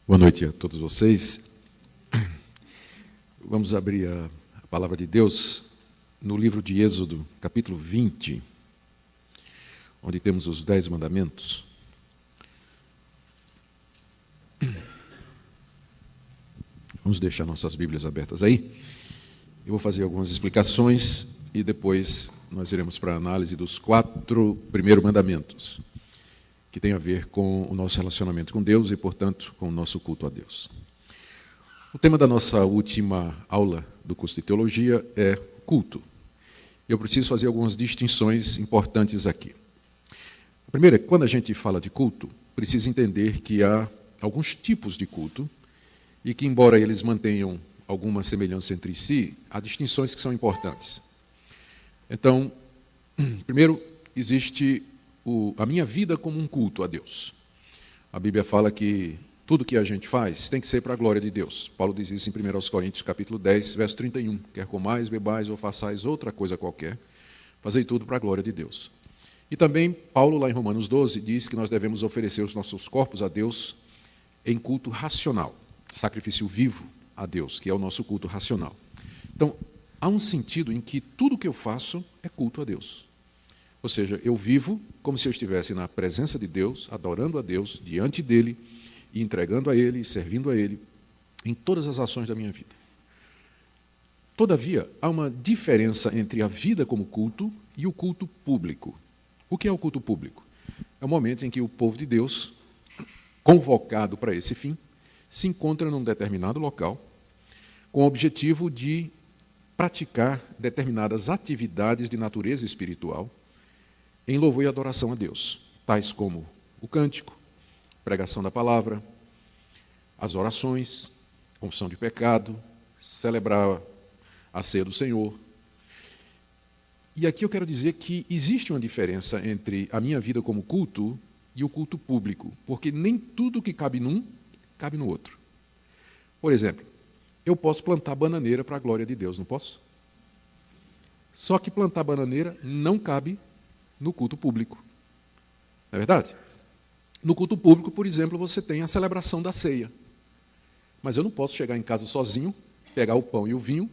Boa noite a todos vocês. Vamos abrir a palavra de Deus no livro de Êxodo, capítulo 20, onde temos os 10 mandamentos. Vamos deixar nossas Bíblias abertas aí. Eu vou fazer algumas explicações e depois nós iremos para a análise dos 4 primeiros mandamentos, que tem a ver com o nosso relacionamento com Deus e, portanto, com o nosso culto a Deus. O tema da nossa última aula do curso de teologia é culto. Eu preciso fazer algumas distinções importantes aqui. A primeira é que, quando a gente fala de culto, precisa entender que há alguns tipos de culto e que, embora eles mantenham alguma semelhança entre si, há distinções que são importantes. Então, primeiro, existe a minha vida como um culto a Deus. A Bíblia fala que tudo que a gente faz tem que ser para a glória de Deus. Paulo diz isso em 1 Coríntios, capítulo 10, verso 31. Quer comais, bebais ou façais outra coisa qualquer, fazei tudo para a glória de Deus. E também Paulo, lá em Romanos 12, diz que nós devemos oferecer os nossos corpos a Deus em culto racional, sacrifício vivo a Deus, que é o nosso culto racional. Então, há um sentido em que tudo que eu faço é culto a Deus. Ou seja, eu vivo como se eu estivesse na presença de Deus, adorando a Deus, diante dEle, e entregando a Ele, servindo a Ele, em todas as ações da minha vida. Todavia, há uma diferença entre a vida como culto e o culto público. O que é o culto público? É o momento em que o povo de Deus, convocado para esse fim, se encontra num determinado local, com o objetivo de praticar determinadas atividades de natureza espiritual, em louvor e adoração a Deus, tais como o cântico, pregação da palavra, as orações, confissão de pecado, celebrar a ceia do Senhor. E aqui eu quero dizer que existe uma diferença entre a minha vida como culto e o culto público, porque nem tudo que cabe num, cabe no outro. Por exemplo, eu posso plantar bananeira para a glória de Deus, não posso? Só que plantar bananeira não cabe no culto público. Não é verdade? No culto público, por exemplo, você tem a celebração da ceia. Mas eu não posso chegar em casa sozinho, pegar o pão e o vinho,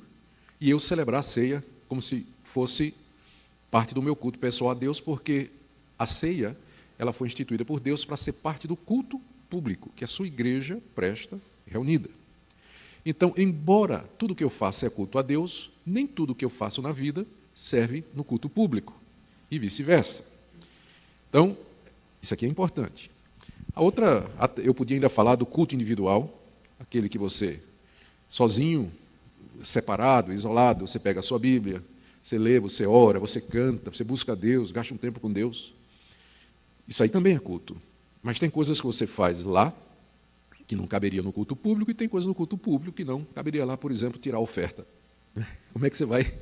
e eu celebrar a ceia como se fosse parte do meu culto pessoal a Deus, porque a ceia ela foi instituída por Deus para ser parte do culto público, que a sua igreja presta reunida. Então, embora tudo que eu faço é culto a Deus, nem tudo que eu faço na vida serve no culto público. E vice-versa. Então, isso aqui é importante. A outra, eu podia ainda falar do culto individual, aquele que você, sozinho, separado, isolado, você pega a sua Bíblia, você lê, você ora, você canta, você busca a Deus, gasta um tempo com Deus. Isso aí também é culto. Mas tem coisas que você faz lá, que não caberia no culto público, e tem coisas no culto público que não caberia lá, por exemplo, tirar a oferta. Como é que você vai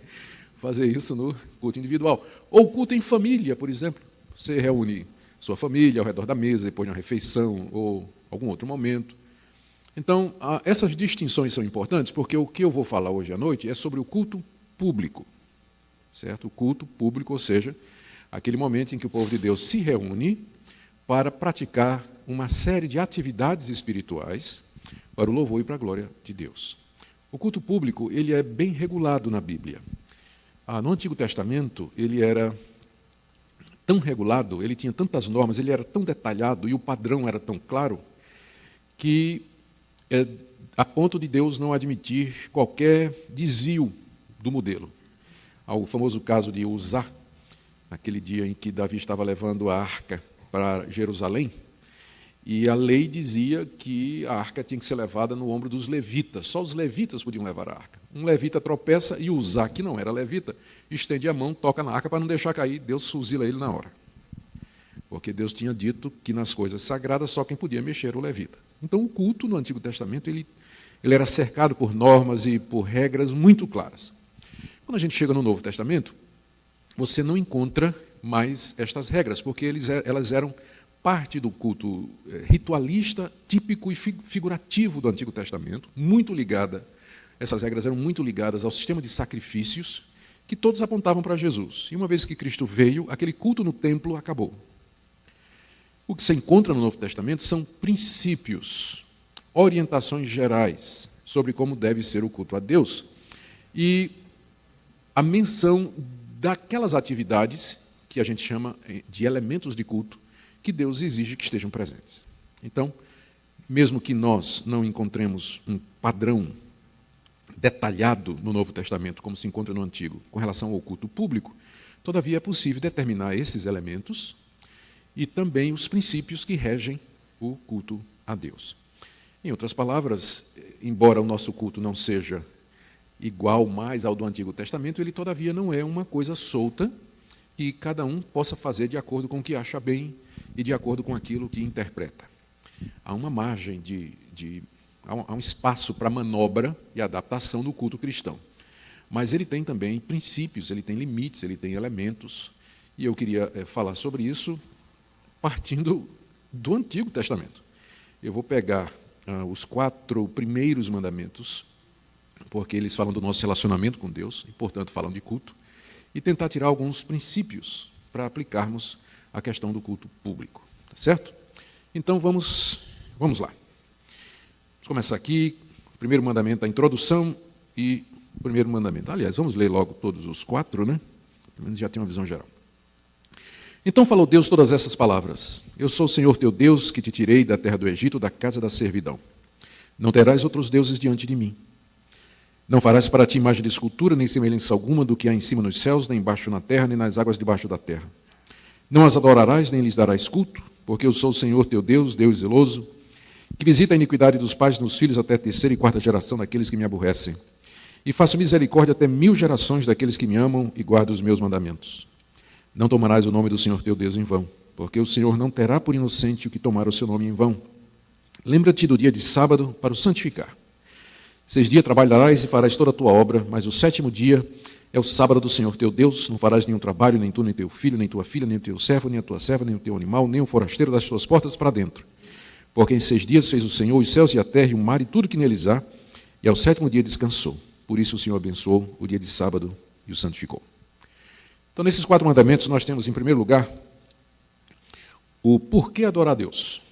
fazer isso no culto individual? Ou culto em família, por exemplo. Você reúne sua família ao redor da mesa, depois de uma refeição ou algum outro momento. Então, essas distinções são importantes, porque o que eu vou falar hoje à noite é sobre o culto público. Certo? O culto público, ou seja, aquele momento em que o povo de Deus se reúne para praticar uma série de atividades espirituais para o louvor e para a glória de Deus. O culto público ele é bem regulado na Bíblia. No Antigo Testamento, ele era tão regulado, ele tinha tantas normas, ele era tão detalhado e o padrão era tão claro que, a ponto de Deus não admitir qualquer desvio do modelo. Há o famoso caso de Uzá, naquele dia em que Davi estava levando a arca para Jerusalém, e a lei dizia que a arca tinha que ser levada no ombro dos levitas. Só os levitas podiam levar a arca. Um levita tropeça e Uzá, que não era levita, estende a mão, toca na arca para não deixar cair. Deus fuzila ele na hora. Porque Deus tinha dito que nas coisas sagradas só quem podia mexer era o levita. Então o culto no Antigo Testamento ele era cercado por normas e por regras muito claras. Quando a gente chega no Novo Testamento, você não encontra mais estas regras, porque elas eram parte do culto ritualista, típico e figurativo do Antigo Testamento, muito ligada, essas regras eram muito ligadas ao sistema de sacrifícios, que todos apontavam para Jesus. E uma vez que Cristo veio, aquele culto no templo acabou. O que se encontra no Novo Testamento são princípios orientações gerais sobre como deve ser o culto a Deus e a menção daquelas atividades que a gente chama de elementos de culto que Deus exige que estejam presentes. Então, mesmo que nós não encontremos um padrão detalhado no Novo Testamento, como se encontra no Antigo, com relação ao culto público, todavia é possível determinar esses elementos e também os princípios que regem o culto a Deus. Em outras palavras, embora o nosso culto não seja igual mais ao do Antigo Testamento, ele todavia não é uma coisa solta que cada um possa fazer de acordo com o que acha bem e de acordo com aquilo que interpreta. Há uma margem há um espaço para manobra e adaptação no culto cristão. Mas ele tem também princípios, ele tem limites, ele tem elementos, e eu queria falar sobre isso partindo do Antigo Testamento. Eu vou pegar os 4 primeiros mandamentos, porque eles falam do nosso relacionamento com Deus, e, portanto, falam de culto, e tentar tirar alguns princípios para aplicarmos a questão do culto público. Tá certo? Então, vamos lá. Vamos começar aqui. O primeiro mandamento, a introdução e o primeiro mandamento. Aliás, vamos ler logo todos os 4, né? Pelo menos já tem uma visão geral. Então falou Deus todas essas palavras. Eu sou o Senhor teu Deus, que te tirei da terra do Egito, da casa da servidão. Não terás outros deuses diante de mim. Não farás para ti imagem de escultura, nem semelhança alguma do que há em cima nos céus, nem embaixo na terra, nem nas águas debaixo da terra. Não as adorarás, nem lhes darás culto, porque eu sou o Senhor teu Deus, Deus zeloso, que visita a iniquidade dos pais nos filhos até a 3ª e 4ª geração daqueles que me aborrecem. E faço misericórdia até 1000 gerações daqueles que me amam e guardam os meus mandamentos. Não tomarás o nome do Senhor teu Deus em vão, porque o Senhor não terá por inocente o que tomar o seu nome em vão. Lembra-te do dia de sábado para o santificar. 6 dias trabalharás e farás toda a tua obra, mas o 7º dia é o sábado do Senhor teu Deus. Não farás nenhum trabalho, nem tu, nem teu filho, nem tua filha, nem o teu servo, nem a tua serva, nem o teu animal, nem o forasteiro das tuas portas para dentro. Porque em 6 dias fez o Senhor os céus e a terra e o mar e tudo que neles há, e ao 7º dia descansou. Por isso o Senhor abençoou o dia de sábado e o santificou. Então, nesses 4 mandamentos, nós temos, em primeiro lugar, o porquê adorar a Deus.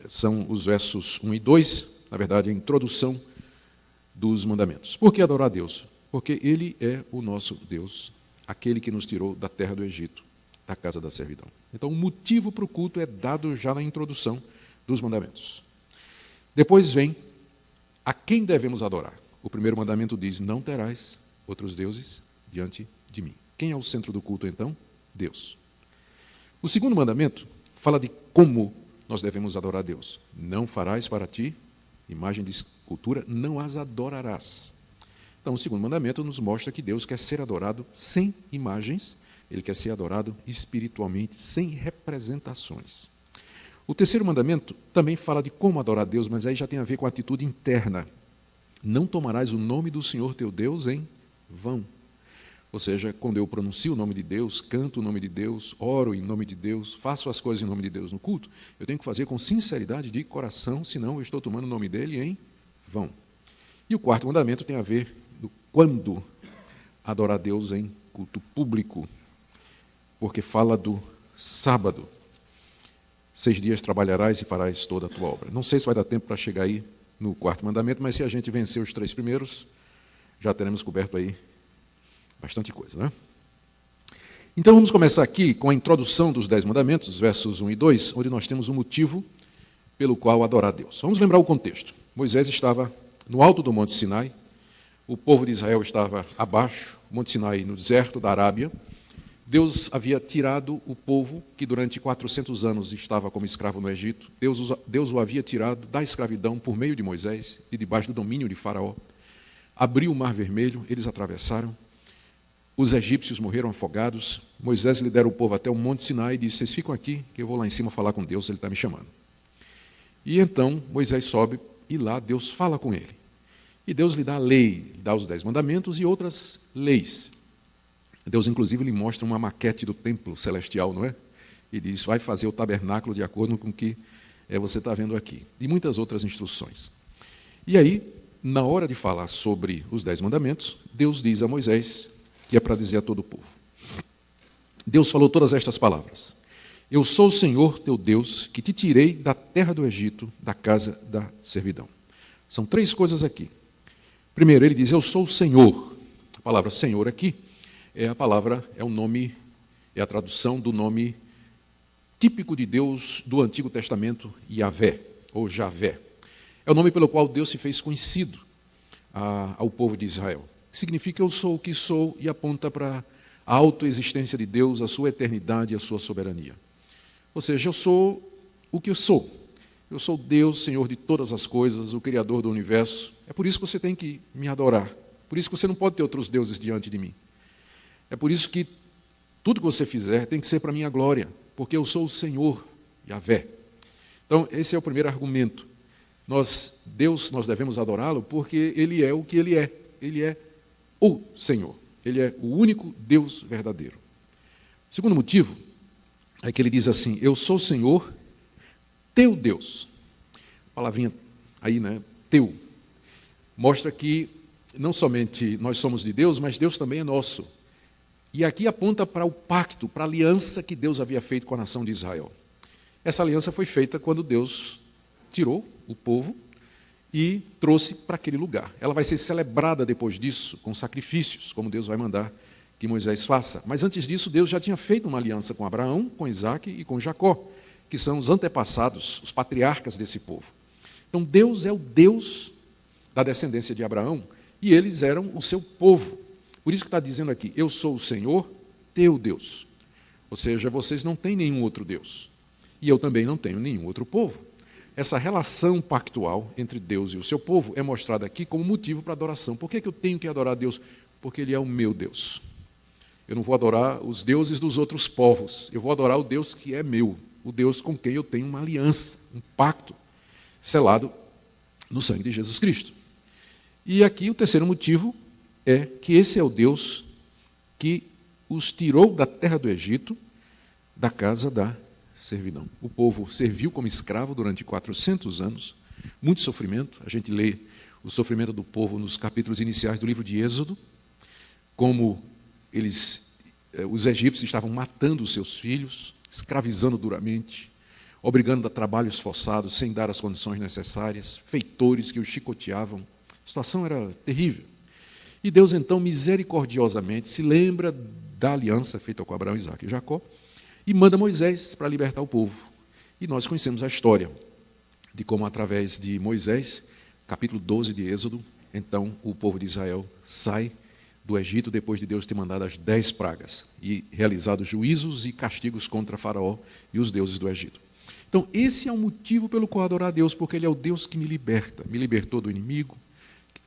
São os versos 1 e 2, na verdade, a introdução dos mandamentos. Por que adorar a Deus? Porque Ele é o nosso Deus, aquele que nos tirou da terra do Egito, da casa da servidão. Então, o motivo para o culto é dado já na introdução dos mandamentos. Depois vem a quem devemos adorar. O primeiro mandamento diz, não terás outros deuses diante de mim. Quem é o centro do culto, então? Deus. O segundo mandamento fala de como nós devemos adorar a Deus. Não farás para ti imagem de escultura, não as adorarás. Então, o segundo mandamento nos mostra que Deus quer ser adorado sem imagens, Ele quer ser adorado espiritualmente, sem representações. O terceiro mandamento também fala de como adorar a Deus, mas aí já tem a ver com a atitude interna. Não tomarás o nome do Senhor teu Deus em vão. Ou seja, quando eu pronuncio o nome de Deus, canto o nome de Deus, oro em nome de Deus, faço as coisas em nome de Deus no culto, eu tenho que fazer com sinceridade de coração, senão eu estou tomando o nome dele em vão. E o quarto mandamento tem a ver do quando adorar a Deus em culto público, porque fala do sábado. 6 dias trabalharás e farás toda a tua obra. Não sei se vai dar tempo para chegar aí no quarto mandamento, mas se a gente vencer os 3 primeiros, já teremos coberto aí bastante coisa, né? Então vamos começar aqui com a introdução dos 10 mandamentos, versos 1 e 2, onde nós temos um motivo pelo qual adorar a Deus. Vamos lembrar o contexto. Moisés estava no alto do Monte Sinai, o povo de Israel estava abaixo, Monte Sinai no deserto da Arábia. Deus havia tirado o povo que durante 400 anos estava como escravo no Egito. Deus o havia tirado da escravidão por meio de Moisés e debaixo do domínio de Faraó. Abriu o Mar Vermelho, eles atravessaram. Os egípcios morreram afogados. Moisés lidera o povo até o Monte Sinai e diz, vocês ficam aqui, que eu vou lá em cima falar com Deus, Ele está me chamando. E então Moisés sobe e lá Deus fala com ele. E Deus lhe dá a lei, dá os 10 mandamentos e outras leis. Deus, inclusive, lhe mostra uma maquete do templo celestial, não é? E diz, vai fazer o tabernáculo de acordo com o que você está vendo aqui. E muitas outras instruções. E aí, na hora de falar sobre os 10 mandamentos, Deus diz a Moisés, que é para dizer a todo o povo. Deus falou todas estas palavras. Eu sou o Senhor teu Deus, que te tirei da terra do Egito, da casa da servidão. São três coisas aqui. Primeiro, ele diz, eu sou o Senhor. A palavra Senhor aqui é o nome, é a tradução do nome típico de Deus do Antigo Testamento, Yahvé, ou Javé. É o nome pelo qual Deus se fez conhecido ao povo de Israel. Significa eu sou o que sou e aponta para a autoexistência de Deus, a sua eternidade e a sua soberania. Ou seja, eu sou o que eu sou. Eu sou Deus, Senhor de todas as coisas, o Criador do universo. É por isso que você tem que me adorar. Por isso que você não pode ter outros deuses diante de mim. É por isso que tudo que você fizer tem que ser para a minha glória, porque eu sou o Senhor, Yahvé. Então, esse é o primeiro argumento. Nós devemos adorá-lo porque Ele é o que Ele é. Ele é o Senhor. Ele é o único Deus verdadeiro. Segundo motivo é que ele diz assim, eu sou o Senhor, teu Deus. A palavrinha aí, né, teu, mostra que não somente nós somos de Deus, mas Deus também é nosso. E aqui aponta para o pacto, para a aliança que Deus havia feito com a nação de Israel. Essa aliança foi feita quando Deus tirou o povo e trouxe para aquele lugar. Ela vai ser celebrada depois disso, com sacrifícios, como Deus vai mandar que Moisés faça. Mas antes disso, Deus já tinha feito uma aliança com Abraão, com Isaque e com Jacó, que são os antepassados, os patriarcas desse povo. Então, Deus é o Deus da descendência de Abraão, e eles eram o seu povo. Por isso que está dizendo aqui, eu sou o Senhor, teu Deus. Ou seja, vocês não têm nenhum outro Deus. E eu também não tenho nenhum outro povo. Essa relação pactual entre Deus e o seu povo é mostrada aqui como motivo para adoração. Por que eu tenho que adorar Deus? Porque Ele é o meu Deus. Eu não vou adorar os deuses dos outros povos. Eu vou adorar o Deus que é meu, o Deus com quem eu tenho uma aliança, um pacto, selado no sangue de Jesus Cristo. E aqui o terceiro motivo é que esse é o Deus que os tirou da terra do Egito, da casa da servidão. O povo serviu como escravo durante 400 anos, muito sofrimento. A gente lê o sofrimento do povo nos capítulos iniciais do livro de Êxodo, como os egípcios estavam matando os seus filhos, escravizando duramente, obrigando a trabalhos forçados, sem dar as condições necessárias, feitores que os chicoteavam. A situação era terrível. E Deus, então, misericordiosamente, se lembra da aliança feita com Abraão, Isaque e Jacó, e manda Moisés para libertar o povo. E nós conhecemos a história de como, através de Moisés, capítulo 12 de Êxodo, então o povo de Israel sai do Egito depois de Deus ter mandado as 10 pragas e realizado juízos e castigos contra Faraó e os deuses do Egito. Então, esse é o motivo pelo qual adorar a Deus, porque Ele é o Deus que me liberta. Me libertou do inimigo,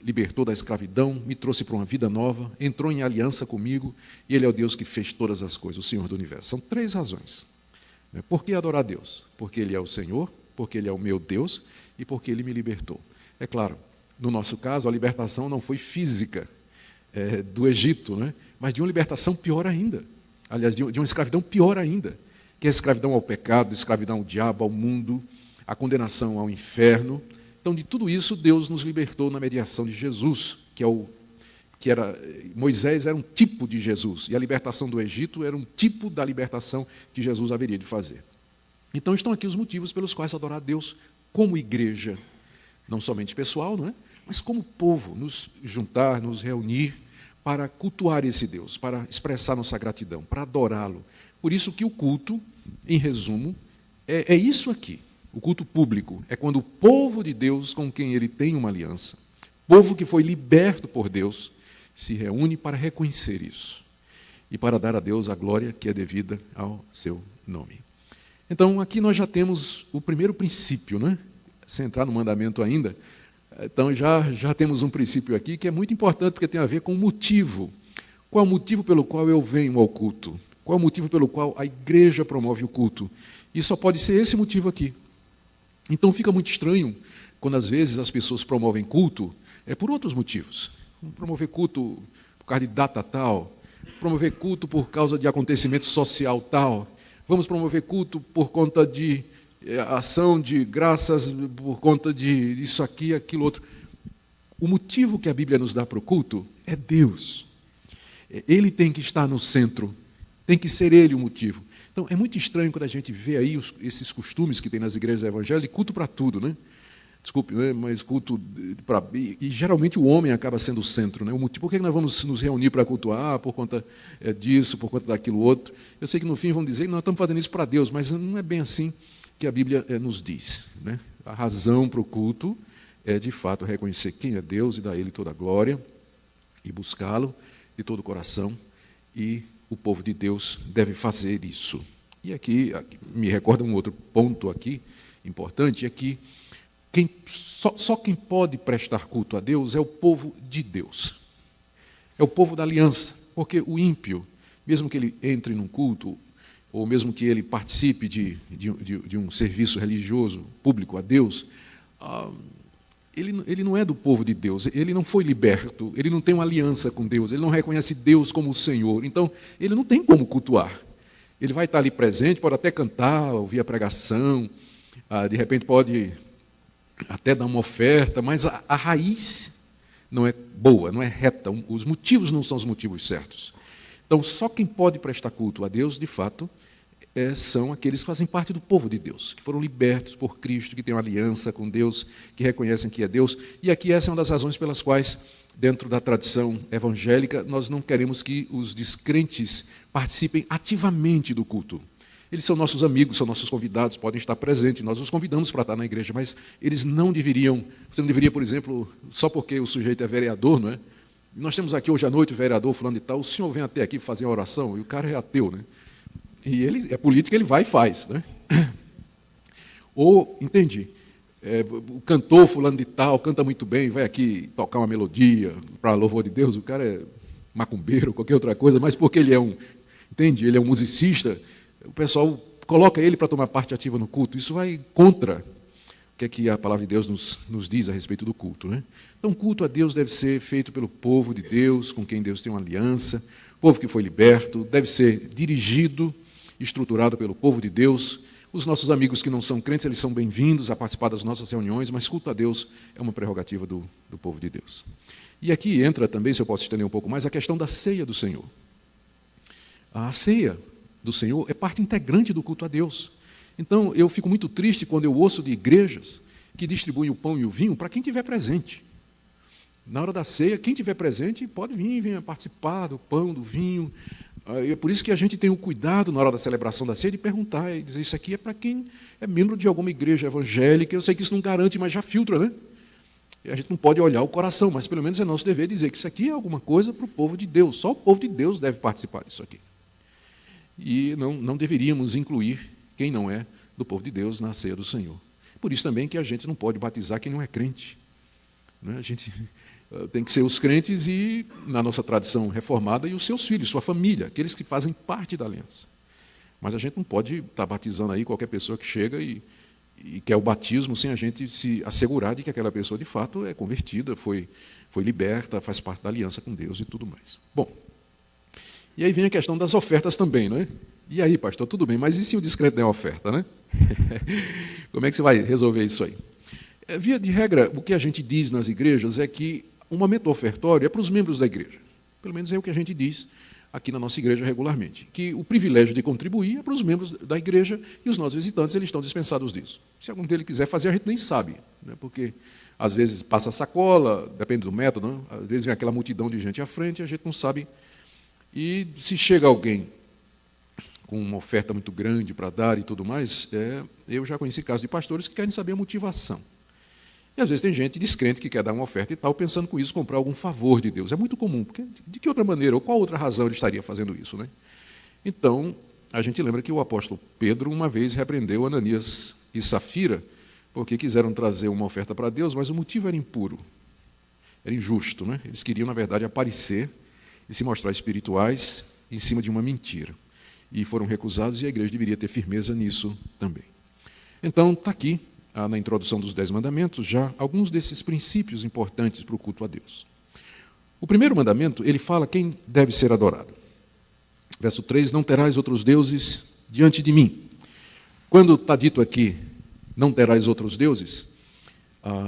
libertou da escravidão, me trouxe para uma vida nova, entrou em aliança comigo, e Ele é o Deus que fez todas as coisas, o Senhor do universo. São 3 razões. Por que adorar a Deus? Porque Ele é o Senhor, porque Ele é o meu Deus e porque Ele me libertou. É claro, no nosso caso, a libertação não foi física do Egito, né? Mas de uma libertação pior ainda. Aliás, de uma escravidão pior ainda, que é a escravidão ao pecado, a escravidão ao diabo, ao mundo, a condenação ao inferno. Então, de tudo isso, Deus nos libertou na mediação de Jesus, Moisés era um tipo de Jesus, e a libertação do Egito era um tipo da libertação que Jesus haveria de fazer. Então, estão aqui os motivos pelos quais adorar a Deus como igreja, não somente pessoal, não é? Mas como povo, nos juntar, nos reunir para cultuar esse Deus, para expressar nossa gratidão, para adorá-lo. Por isso que o culto, em resumo, é isso aqui. O culto público é quando o povo de Deus, com quem ele tem uma aliança, povo que foi liberto por Deus, se reúne para reconhecer isso e para dar a Deus a glória que é devida ao seu nome. Então, aqui nós já temos o primeiro princípio, né? Sem entrar no mandamento ainda. Então, já temos um princípio aqui que é muito importante, porque tem a ver com o motivo. Qual é o motivo pelo qual eu venho ao culto? Qual é o motivo pelo qual a igreja promove o culto? E só pode ser esse motivo aqui. Então, fica muito estranho quando, às vezes, as pessoas promovem culto por outros motivos. Vamos promover culto por causa de data tal, promover culto por causa de acontecimento social tal, vamos promover culto por conta de ação de graças, por conta de isso aqui, aquilo outro. O motivo que a Bíblia nos dá para o culto é Deus. Ele tem que estar no centro, tem que ser Ele o motivo. Então, é muito estranho quando a gente vê aí esses costumes que tem nas igrejas evangélicas de culto para tudo, né? Desculpe, né, mas culto para... E geralmente o homem acaba sendo o centro. Né? O motivo, por que nós vamos nos reunir para cultuar? Por conta disso, por conta daquilo outro. Eu sei que no fim vão dizer que nós estamos fazendo isso para Deus, mas não é bem assim que a Bíblia nos diz. Né? A razão para o culto é, de fato, reconhecer quem é Deus e dar a Ele toda a glória e buscá-lo de todo o coração. E o povo de Deus deve fazer isso. E aqui me recorda um outro ponto aqui importante, é que só quem pode prestar culto a Deus é o povo de Deus. É o povo da aliança, porque o ímpio, mesmo que ele entre num culto, ou mesmo que ele participe de um serviço religioso público a Deus, ele não é do povo de Deus, ele não foi liberto, ele não tem uma aliança com Deus, ele não reconhece Deus como o Senhor, então ele não tem como cultuar. Ele vai estar ali presente, pode até cantar, ouvir a pregação, de repente pode até dar uma oferta, mas a raiz não é boa, não é reta, os motivos não são os motivos certos. Então, só quem pode prestar culto a Deus, de fato, são aqueles que fazem parte do povo de Deus, que foram libertos por Cristo, que têm uma aliança com Deus, que reconhecem que é Deus. E aqui essa é uma das razões pelas quais, dentro da tradição evangélica, nós não queremos que os descrentes participem ativamente do culto. Eles são nossos amigos, são nossos convidados, podem estar presentes, nós os convidamos para estar na igreja, mas eles não deveriam, você não deveria, por exemplo, só porque o sujeito é vereador, não é? Nós temos aqui hoje à noite o vereador fulano e tal, o senhor vem até aqui fazer uma oração, e o cara é ateu, né? E ele é político, ele vai e faz, né? Ou, entendi, o cantor fulano de tal canta muito bem, vai aqui tocar uma melodia para louvor de Deus, o cara é macumbeiro, qualquer outra coisa, mas porque ele é entende, ele é um musicista, o pessoal coloca ele para tomar parte ativa no culto. Isso vai contra o que a palavra de Deus nos diz a respeito do culto. Né? Então, o culto a Deus deve ser feito pelo povo de Deus, com quem Deus tem uma aliança, povo que foi liberto, deve ser dirigido, estruturado pelo povo de Deus. Os nossos amigos que não são crentes, eles são bem-vindos a participar das nossas reuniões, mas culto a Deus é uma prerrogativa do povo de Deus. E aqui entra também, se eu posso estender um pouco mais, a questão da ceia do Senhor. A ceia do Senhor é parte integrante do culto a Deus. Então, eu fico muito triste quando eu ouço de igrejas que distribuem o pão e o vinho para quem estiver presente. Na hora da ceia, quem estiver presente pode vir, venha participar do pão, do vinho. É por isso que a gente tem o cuidado, na hora da celebração da ceia, de perguntar e dizer, isso aqui é para quem é membro de alguma igreja evangélica. Eu sei que isso não garante, mas já filtra, né? E a gente não pode olhar o coração, mas pelo menos é nosso dever dizer que isso aqui é alguma coisa para o povo de Deus. Só o povo de Deus deve participar disso aqui. E não deveríamos incluir quem não é do povo de Deus na ceia do Senhor. Por isso também que a gente não pode batizar quem não é crente. Né? A gente tem que ser os crentes e, na nossa tradição reformada, e os seus filhos, sua família, aqueles que fazem parte da aliança. Mas a gente não pode estar batizando aí qualquer pessoa que chega e quer o batismo sem a gente se assegurar de que aquela pessoa, de fato, é convertida, foi liberta, faz parte da aliança com Deus e tudo mais. Bom, e aí vem a questão das ofertas também, não é? E aí, pastor, tudo bem, mas e se o descrente der oferta, né? Como é que você vai resolver isso aí? Via de regra, o que a gente diz nas igrejas é que o momento ofertório é para os membros da igreja. Pelo menos é o que a gente diz aqui na nossa igreja regularmente. Que o privilégio de contribuir é para os membros da igreja e os nossos visitantes, eles estão dispensados disso. Se algum deles quiser fazer, a gente nem sabe, né? Porque às vezes passa a sacola, depende do método, né? Às vezes vem aquela multidão de gente à frente e a gente não sabe. E se chega alguém com uma oferta muito grande para dar e tudo mais, eu já conheci casos de pastores que querem saber a motivação. E às vezes tem gente descrente que quer dar uma oferta e tal, pensando com isso comprar algum favor de Deus. É muito comum, porque de que outra maneira, ou qual outra razão ele estaria fazendo isso, né? Então, a gente lembra que o apóstolo Pedro uma vez repreendeu Ananias e Safira, porque quiseram trazer uma oferta para Deus, mas o motivo era impuro, era injusto, né? Eles queriam, na verdade, aparecer e se mostrar espirituais em cima de uma mentira. E foram recusados, e a igreja deveria ter firmeza nisso também. Então, está aqui, na introdução dos 10 mandamentos, já alguns desses princípios importantes para o culto a Deus. O primeiro mandamento, ele fala quem deve ser adorado. Verso 3, não terás outros deuses diante de mim. Quando está dito aqui, não terás outros deuses,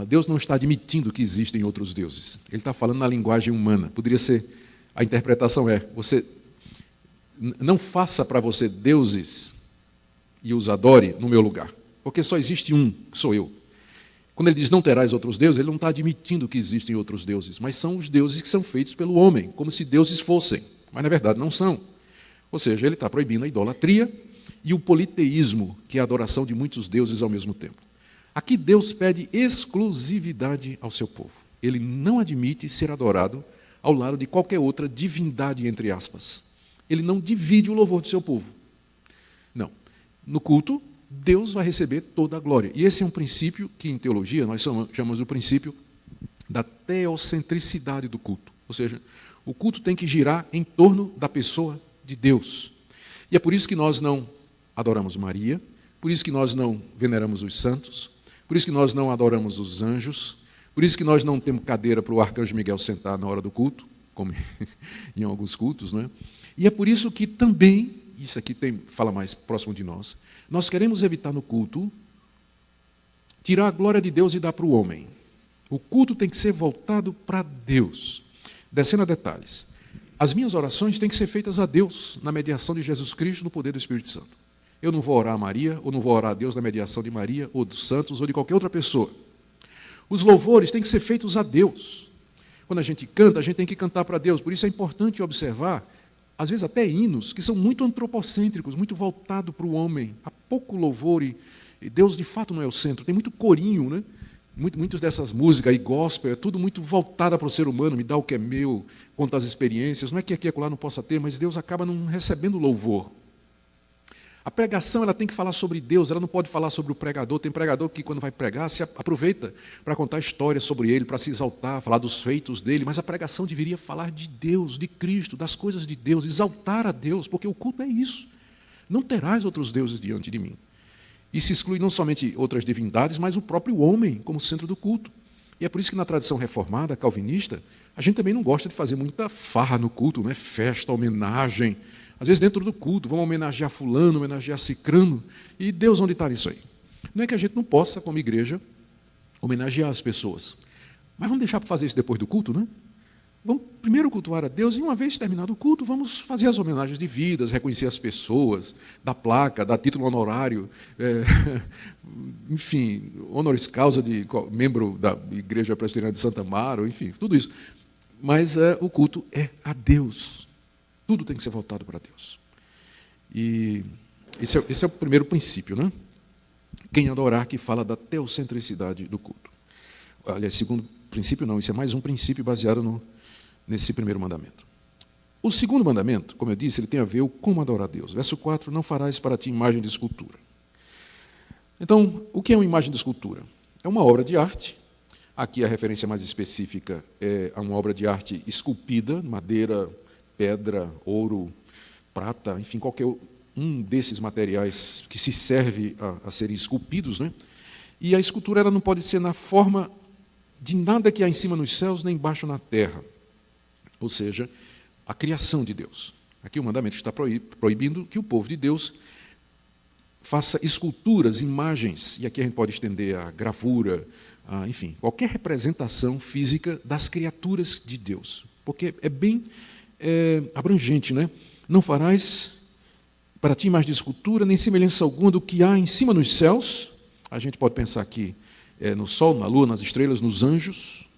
Deus não está admitindo que existem outros deuses. Ele está falando na linguagem humana. Poderia ser, a interpretação você não faça para você deuses e os adore no meu lugar, porque só existe um, que sou eu. Quando ele diz não terás outros deuses, ele não está admitindo que existem outros deuses, mas são os deuses que são feitos pelo homem, como se deuses fossem, mas na verdade não são. Ou seja, ele está proibindo a idolatria e o politeísmo, que é a adoração de muitos deuses ao mesmo tempo. Aqui Deus pede exclusividade ao seu povo. Ele não admite ser adorado ao lado de qualquer outra divindade, entre aspas. Ele não divide o louvor do seu povo. Não. No culto, Deus vai receber toda a glória. E esse é um princípio que, em teologia, nós chamamos o princípio da teocentricidade do culto. Ou seja, o culto tem que girar em torno da pessoa de Deus. E é por isso que nós não adoramos Maria, por isso que nós não veneramos os santos, por isso que nós não adoramos os anjos, por isso que nós não temos cadeira para o arcanjo Miguel sentar na hora do culto, como em alguns cultos, não é? E é por isso que também, isso aqui fala mais próximo de nós queremos evitar no culto tirar a glória de Deus e dar para o homem. O culto tem que ser voltado para Deus. Descendo a detalhes. As minhas orações têm que ser feitas a Deus, na mediação de Jesus Cristo, no poder do Espírito Santo. Eu não vou orar a Maria, ou não vou orar a Deus na mediação de Maria, ou dos santos, ou de qualquer outra pessoa. Os louvores têm que ser feitos a Deus. Quando a gente canta, a gente tem que cantar para Deus. Por isso é importante observar, às vezes até hinos, que são muito antropocêntricos, muito voltados para o homem. Há pouco louvor e Deus de fato não é o centro. Tem muito corinho, né? Muitas dessas músicas aí, gospel, é tudo muito voltado para o ser humano, me dá o que é meu, conta as experiências. Não é que aqui e acolá não possa ter, mas Deus acaba não recebendo louvor. A pregação ela tem que falar sobre Deus, ela não pode falar sobre o pregador. Tem pregador que, quando vai pregar, se aproveita para contar histórias sobre ele, para se exaltar, falar dos feitos dele, mas a pregação deveria falar de Deus, de Cristo, das coisas de Deus, exaltar a Deus, porque o culto é isso. Não terás outros deuses diante de mim. E se exclui não somente outras divindades, mas o próprio homem como centro do culto. E é por isso que na tradição reformada, calvinista, a gente também não gosta de fazer muita farra no culto, né? Festa, homenagem. Às vezes dentro do culto, vamos homenagear fulano, homenagear cicrano. E Deus onde está nisso aí? Não é que a gente não possa, como igreja, homenagear as pessoas. Mas vamos deixar para fazer isso depois do culto, né? Vamos primeiro cultuar a Deus e, uma vez terminado o culto, vamos fazer as homenagens devidas, reconhecer as pessoas, dar placa, dar título honorário, enfim, honoris causa de membro da Igreja Presbiteriana de Santa Amaro, enfim, tudo isso. Mas o culto é a Deus. Tudo tem que ser voltado para Deus. E esse é o primeiro princípio, né? Quem adorar, que fala da teocentricidade do culto. Aliás, segundo princípio não, isso é mais um princípio baseado nesse primeiro mandamento. O segundo mandamento, como eu disse, ele tem a ver com como adorar a Deus. Verso 4, não farás para ti imagem de escultura. Então, o que é uma imagem de escultura? É uma obra de arte. Aqui a referência mais específica é a uma obra de arte esculpida, madeira, pedra, ouro, prata, enfim, qualquer um desses materiais que se serve a serem esculpidos, né? E a escultura ela não pode ser na forma de nada que há em cima nos céus, nem embaixo na terra. Ou seja, a criação de Deus. Aqui o mandamento está proibindo que o povo de Deus faça esculturas, imagens, e aqui a gente pode estender a gravura, enfim, qualquer representação física das criaturas de Deus. Porque é bem abrangente, né? Não farás para ti imagem de escultura, nem semelhança alguma do que há em cima nos céus. A gente pode pensar aqui no sol, na lua, nas estrelas, nos anjos.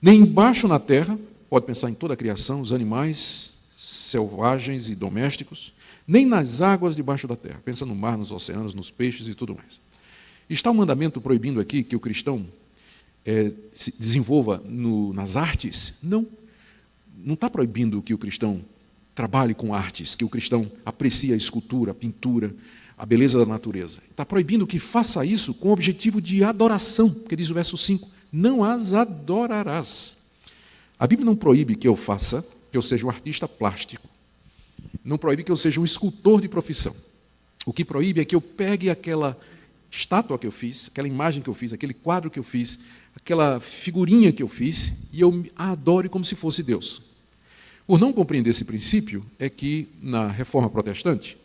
Nem embaixo na terra, pode pensar em toda a criação, os animais selvagens e domésticos. Nem nas águas debaixo da terra. Pensa no mar, nos oceanos, nos peixes e tudo mais. Está o mandamento proibindo aqui que o cristão se desenvolva nas artes? Não. Não está proibindo que o cristão trabalhe com artes, que o cristão aprecie a escultura, a pintura, a beleza da natureza. Está proibindo que faça isso com o objetivo de adoração, porque diz o verso 5, não as adorarás. A Bíblia não proíbe que eu seja um artista plástico. Não proíbe que eu seja um escultor de profissão. O que proíbe é que eu pegue aquela estátua que eu fiz, aquela imagem que eu fiz, aquele quadro que eu fiz, aquela figurinha que eu fiz, e eu a adore como se fosse Deus. Por não compreender esse princípio, é que na Reforma Protestante,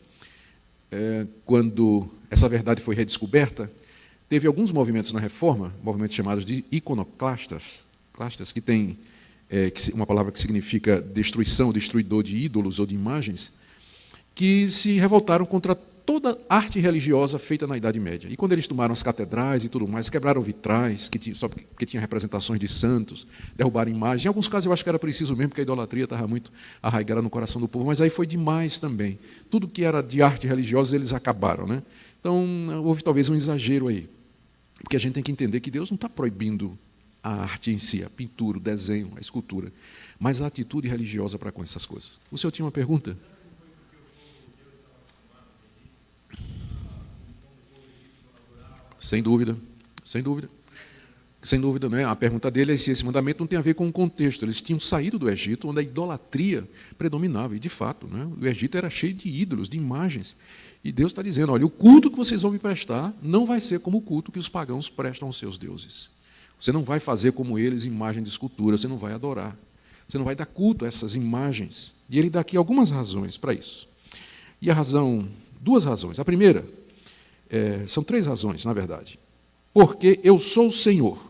quando essa verdade foi redescoberta, teve alguns movimentos na Reforma, movimentos chamados de iconoclastas, que tem uma palavra que significa destruição, destruidor de ídolos ou de imagens, que se revoltaram contra toda arte religiosa feita na Idade Média. E quando eles tomaram as catedrais e tudo mais, quebraram vitrais, só porque tinha representações de santos, derrubaram imagens. Em alguns casos eu acho que era preciso mesmo, porque a idolatria estava muito arraigada no coração do povo, mas aí foi demais também. Tudo que era de arte religiosa eles acabaram, né? Então houve talvez um exagero aí. Porque a gente tem que entender que Deus não está proibindo a arte em si, a pintura, o desenho, a escultura, mas a atitude religiosa para com essas coisas. O senhor tinha uma pergunta? Sem dúvida, sem dúvida. Sem dúvida, né? A pergunta dele é se esse mandamento não tem a ver com o contexto. Eles tinham saído do Egito, onde a idolatria predominava, e de fato, né? O Egito era cheio de ídolos, de imagens. E Deus está dizendo, olha, o culto que vocês vão me prestar não vai ser como o culto que os pagãos prestam aos seus deuses. Você não vai fazer como eles imagem de escultura, você não vai adorar. Você não vai dar culto a essas imagens. E ele dá aqui algumas razões para isso. E duas razões. A primeira, são três razões, na verdade. Porque eu sou o Senhor.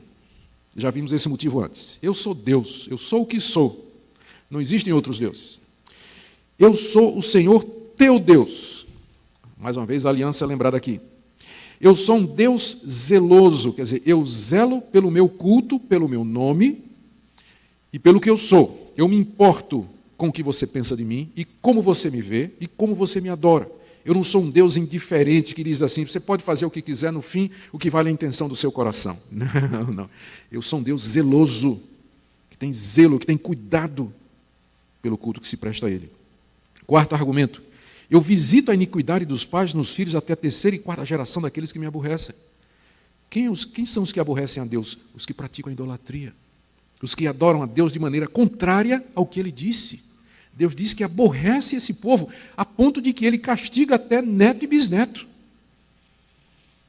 Já vimos esse motivo antes. Eu sou Deus, eu sou o que sou. Não existem outros deuses. Eu sou o Senhor teu Deus. Mais uma vez, a aliança é lembrada aqui. Eu sou um Deus zeloso, quer dizer, eu zelo pelo meu culto, pelo meu nome e pelo que eu sou. Eu me importo com o que você pensa de mim e como você me vê e como você me adora. Eu não sou um Deus indiferente que diz assim, você pode fazer o que quiser, no fim, o que vale é a intenção do seu coração. Não, não. Eu sou um Deus zeloso, que tem zelo, que tem cuidado pelo culto que se presta a Ele. Quarto argumento. Eu visito a iniquidade dos pais nos filhos até a terceira e quarta geração daqueles que me aborrecem. Quem são os que aborrecem a Deus? Os que praticam a idolatria. Os que adoram a Deus de maneira contrária ao que Ele disse. Deus diz que aborrece esse povo, a ponto de que Ele castiga até neto e bisneto.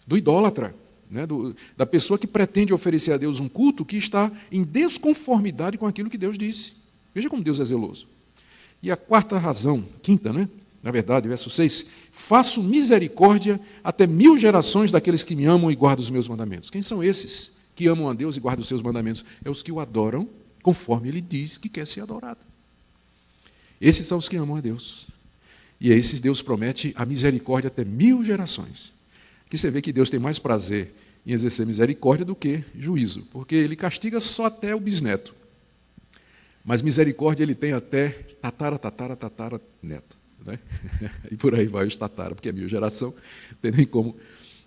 Do idólatra, né? Da pessoa que pretende oferecer a Deus um culto que está em desconformidade com aquilo que Deus disse. Veja como Deus é zeloso. E a quarta razão, quinta, né? Na verdade, verso 6, faço misericórdia até 1000 gerações daqueles que me amam e guardam os meus mandamentos. Quem são esses que amam a Deus e guardam os seus mandamentos? É os que o adoram conforme Ele diz que quer ser adorado. Esses são os que amam a Deus. E a esses Deus promete a misericórdia até 1000 gerações. Que você vê que Deus tem mais prazer em exercer misericórdia do que juízo, porque Ele castiga só até o bisneto. Mas misericórdia Ele tem até tatara neto. Né? E por aí vai os tatara, porque é 1000 geração, não tem nem como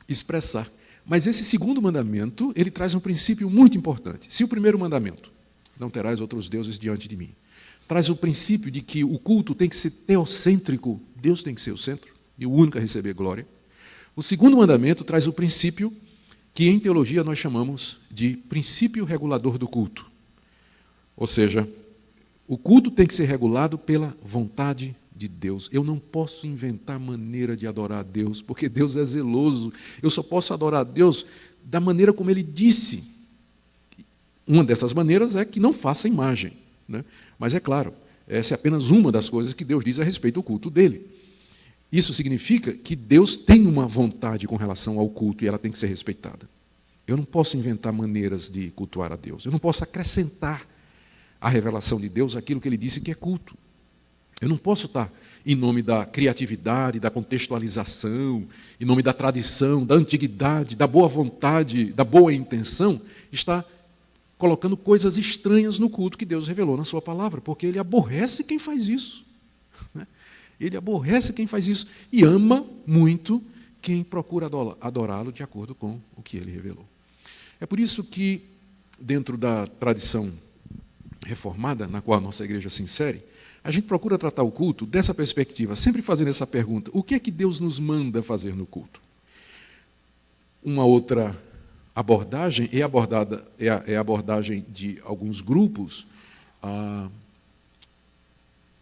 expressar. Mas esse segundo mandamento, ele traz um princípio muito importante. Se o primeiro mandamento, não terás outros deuses diante de mim, traz o princípio de que o culto tem que ser teocêntrico, Deus tem que ser o centro, e o único a receber glória. O segundo mandamento traz o princípio que em teologia nós chamamos de princípio regulador do culto. Ou seja, o culto tem que ser regulado pela vontade de Deus. Eu não posso inventar maneira de adorar a Deus, porque Deus é zeloso. Eu só posso adorar a Deus da maneira como Ele disse. Uma dessas maneiras é que não faça imagem, né? Mas é claro, essa é apenas uma das coisas que Deus diz a respeito do culto dele. Isso significa que Deus tem uma vontade com relação ao culto e ela tem que ser respeitada. Eu não posso inventar maneiras de cultuar a Deus. Eu não posso acrescentar à revelação de Deus aquilo que Ele disse que é culto. Eu não posso estar, em nome da criatividade, da contextualização, em nome da tradição, da antiguidade, da boa vontade, da boa intenção, estar colocando coisas estranhas no culto que Deus revelou na sua palavra, porque Ele aborrece quem faz isso. Ele aborrece quem faz isso e ama muito quem procura adorá-lo de acordo com o que Ele revelou. É por isso que, dentro da tradição reformada, na qual a nossa igreja se insere, a gente procura tratar o culto dessa perspectiva, sempre fazendo essa pergunta: o que é que Deus nos manda fazer no culto? Uma outra abordagem é a abordagem de alguns grupos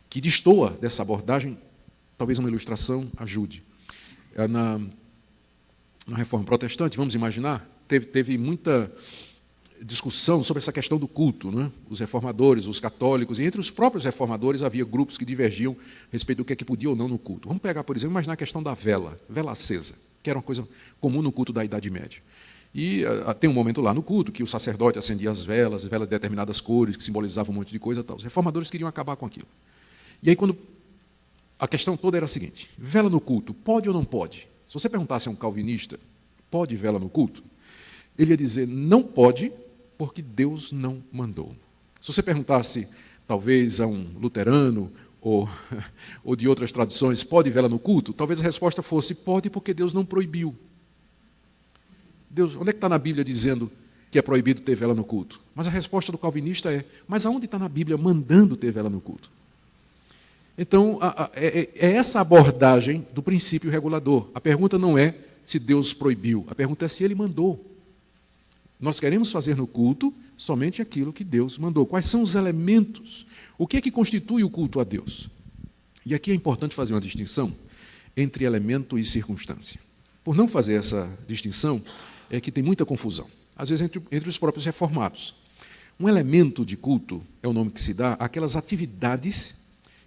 que destoa dessa abordagem. Talvez uma ilustração ajude. Na Reforma Protestante, vamos imaginar, teve muita discussão sobre essa questão do culto, né? Os reformadores, os católicos, e entre os próprios reformadores havia grupos que divergiam a respeito do que é que podia ou não no culto. Vamos pegar, por exemplo, imaginar a questão da vela acesa, que era uma coisa comum no culto da Idade Média. E tem um momento lá no culto que o sacerdote acendia as velas de determinadas cores, que simbolizavam um monte de coisa e tal. Os reformadores queriam acabar com aquilo. E aí, quando a questão toda era a seguinte: vela no culto, pode ou não pode? Se você perguntasse a um calvinista, pode vela no culto? Ele ia dizer, não pode, porque Deus não mandou. Se você perguntasse, talvez, a um luterano ou de outras tradições, pode vela no culto? Talvez a resposta fosse, pode, porque Deus não proibiu. Deus, onde é que está na Bíblia dizendo que é proibido ter vela no culto? Mas a resposta do calvinista é, mas aonde está na Bíblia mandando ter vela no culto? Então, é essa abordagem do princípio regulador. A pergunta não é se Deus proibiu, a pergunta é se Ele mandou. Nós queremos fazer no culto somente aquilo que Deus mandou. Quais são os elementos? O que é que constitui o culto a Deus? E aqui é importante fazer uma distinção entre elemento e circunstância. Por não fazer essa distinção, é que tem muita confusão. Às vezes entre os próprios reformados. Um elemento de culto é o nome que se dá àquelas atividades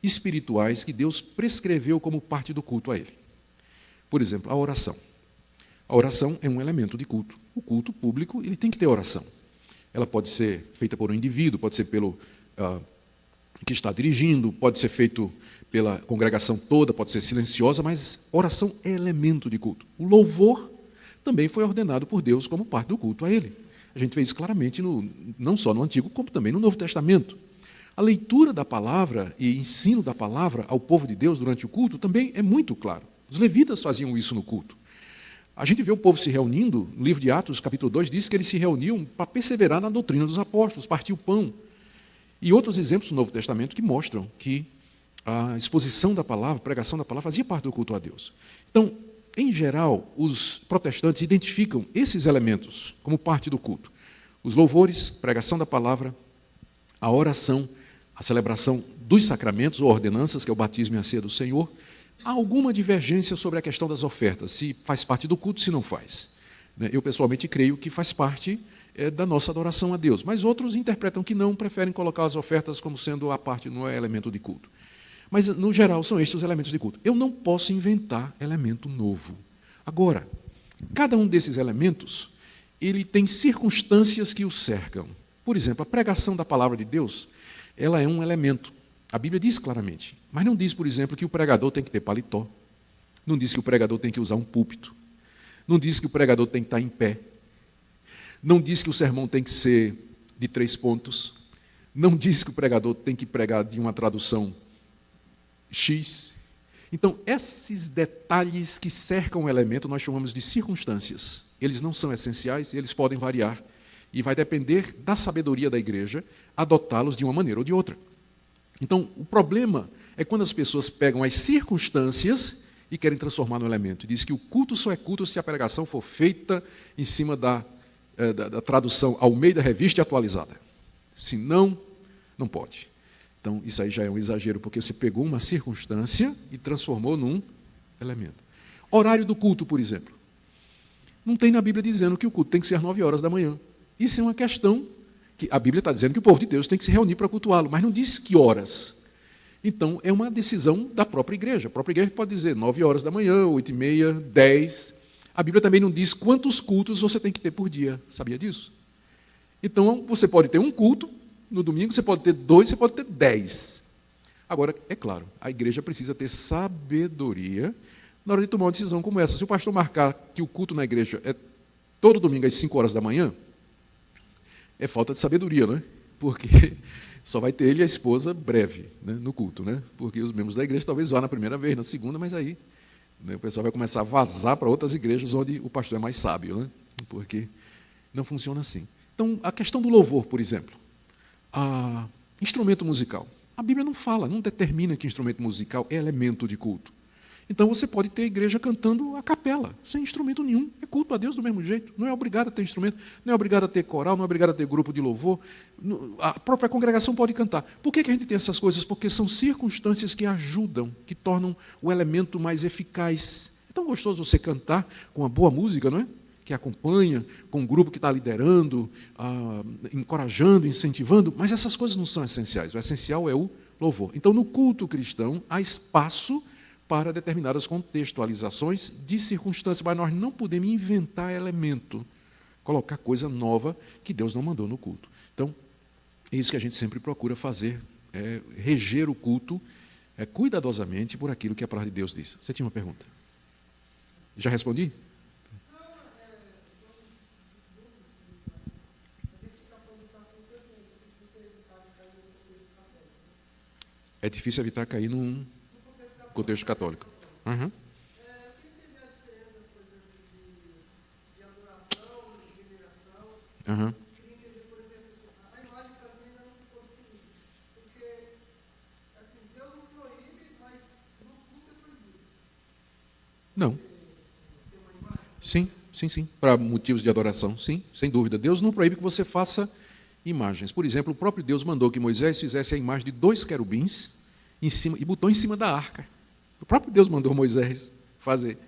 espirituais que Deus prescreveu como parte do culto a Ele. Por exemplo, a oração. A oração é um elemento de culto. O culto público ele tem que ter oração. Ela pode ser feita por um indivíduo, pode ser pelo que está dirigindo, pode ser feito pela congregação toda, pode ser silenciosa, mas oração é elemento de culto. O louvor também foi ordenado por Deus como parte do culto a Ele. A gente vê isso claramente, não só no Antigo, como também no Novo Testamento. A leitura da palavra e ensino da palavra ao povo de Deus durante o culto também é muito claro. Os levitas faziam isso no culto. A gente vê o povo se reunindo, no livro de Atos, capítulo 2, diz que eles se reuniam para perseverar na doutrina dos apóstolos, partir o pão. E outros exemplos do Novo Testamento que mostram que a exposição da palavra, a pregação da palavra, fazia parte do culto a Deus. Então, em geral, os protestantes identificam esses elementos como parte do culto. Os louvores, pregação da palavra, a oração, a celebração dos sacramentos ou ordenanças, que é o batismo e a ceia do Senhor. Há alguma divergência sobre a questão das ofertas, se faz parte do culto, se não faz. Eu, pessoalmente, creio que faz parte da nossa adoração a Deus, mas outros interpretam que não, preferem colocar as ofertas como sendo a parte, não é elemento de culto. Mas, no geral, são estes os elementos de culto. Eu não posso inventar elemento novo. Agora, cada um desses elementos, ele tem circunstâncias que o cercam. Por exemplo, a pregação da palavra de Deus, ela é um elemento. A Bíblia diz claramente, mas não diz, por exemplo, que o pregador tem que ter paletó, não diz que o pregador tem que usar um púlpito, não diz que o pregador tem que estar em pé, não diz que o sermão tem que ser de 3 pontos, não diz que o pregador tem que pregar de uma tradução X. Então, esses detalhes que cercam o elemento, nós chamamos de circunstâncias. Eles não são essenciais, eles podem variar, e vai depender da sabedoria da igreja adotá-los de uma maneira ou de outra. Então, o problema é quando as pessoas pegam as circunstâncias e querem transformar no elemento. Diz que o culto só é culto se a pregação for feita em cima da tradução Almeida Revista e atualizada. Se não, não pode. Então, isso aí já é um exagero, porque você pegou uma circunstância e transformou num elemento. Horário do culto, por exemplo. Não tem na Bíblia dizendo que o culto tem que ser às 9 horas da manhã. Isso é uma questão que a Bíblia está dizendo que o povo de Deus tem que se reunir para cultuá-lo, mas não diz que horas. Então, é uma decisão da própria igreja. A própria igreja pode dizer 9 horas da manhã, 8h30, 10. A Bíblia também não diz quantos cultos você tem que ter por dia. Sabia disso? Então, você pode ter um culto no domingo, você pode ter 2, você pode ter 10. Agora, é claro, a igreja precisa ter sabedoria na hora de tomar uma decisão como essa. Se o pastor marcar que o culto na igreja é todo domingo às 5 horas da manhã, é falta de sabedoria, não é? Porque só vai ter ele e a esposa breve, né, no culto, né? Porque os membros da igreja talvez vá na primeira vez, na segunda, mas aí, né, o pessoal vai começar a vazar para outras igrejas onde o pastor é mais sábio, né? Porque não funciona assim. Então, a questão do louvor, por exemplo, instrumento musical. A Bíblia não fala, não determina que instrumento musical é elemento de culto. Então você pode ter a igreja cantando a capela, sem instrumento nenhum. É culto a Deus do mesmo jeito. Não é obrigado a ter instrumento, não é obrigado a ter coral, não é obrigado a ter grupo de louvor. A própria congregação pode cantar. Por que a gente tem essas coisas? Porque são circunstâncias que ajudam, que tornam o elemento mais eficaz. É tão gostoso você cantar com uma boa música, não é? Que acompanha, com um grupo que está liderando, encorajando, incentivando, mas essas coisas não são essenciais. O essencial é o louvor. Então, no culto cristão, há espaço para determinadas contextualizações de circunstâncias, mas nós não podemos inventar elemento, colocar coisa nova que Deus não mandou no culto. Então, é isso que a gente sempre procura fazer, reger o culto cuidadosamente por aquilo que a palavra de Deus diz. Você tinha uma pergunta? Já respondi? É difícil evitar cair num contexto católico. Uhum. Uhum. Não. Sim, sim, sim. Para motivos de adoração, sim, sem dúvida. Deus não proíbe que você faça imagens. Por exemplo, o próprio Deus mandou que Moisés fizesse a imagem de 2 querubins em cima, e botou em cima da arca. O próprio Deus mandou Moisés fazer.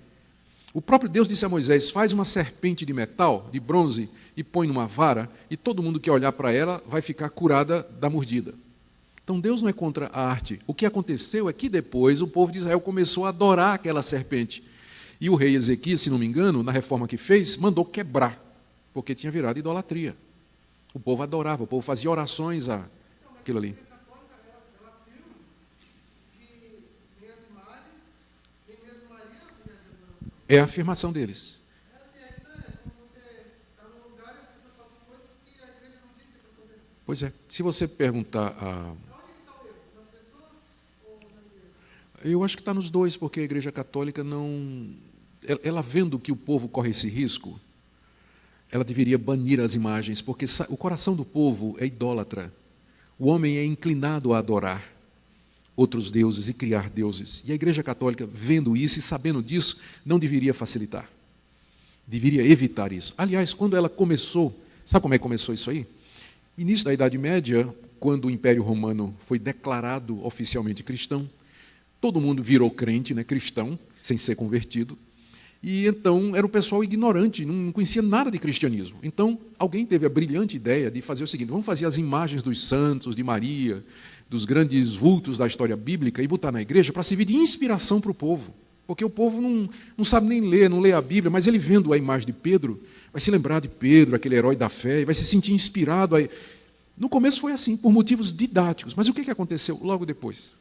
O próprio Deus disse a Moisés: faz uma serpente de metal, de bronze, e põe numa vara, e todo mundo que olhar para ela vai ficar curada da mordida. Então Deus não é contra a arte. O que aconteceu é que depois o povo de Israel começou a adorar aquela serpente. E o rei Ezequias, se não me engano, na reforma que fez, mandou quebrar, porque tinha virado idolatria. O povo adorava, o povo fazia orações àquilo ali. É a afirmação deles. Pois é, se você perguntar a... Eu acho que está nos dois, porque a Igreja Católica não... Ela vendo que o povo corre esse risco, ela deveria banir as imagens, porque o coração do povo é idólatra. O homem é inclinado a adorar outros deuses e criar deuses. E a Igreja Católica, vendo isso e sabendo disso, não deveria facilitar. Deveria evitar isso. Aliás, quando ela começou, sabe como é que começou isso aí? Início da Idade Média, quando o Império Romano foi declarado oficialmente cristão, todo mundo virou crente, né, cristão, sem ser convertido. E então era um pessoal ignorante, não conhecia nada de cristianismo. Então alguém teve a brilhante ideia de fazer o seguinte: vamos fazer as imagens dos santos, de Maria, dos grandes vultos da história bíblica e botar na igreja para servir de inspiração para o povo. Porque o povo não sabe nem ler, não lê a Bíblia, mas ele vendo a imagem de Pedro, vai se lembrar de Pedro, aquele herói da fé, e vai se sentir inspirado. No começo foi assim, por motivos didáticos. Mas o que aconteceu logo depois?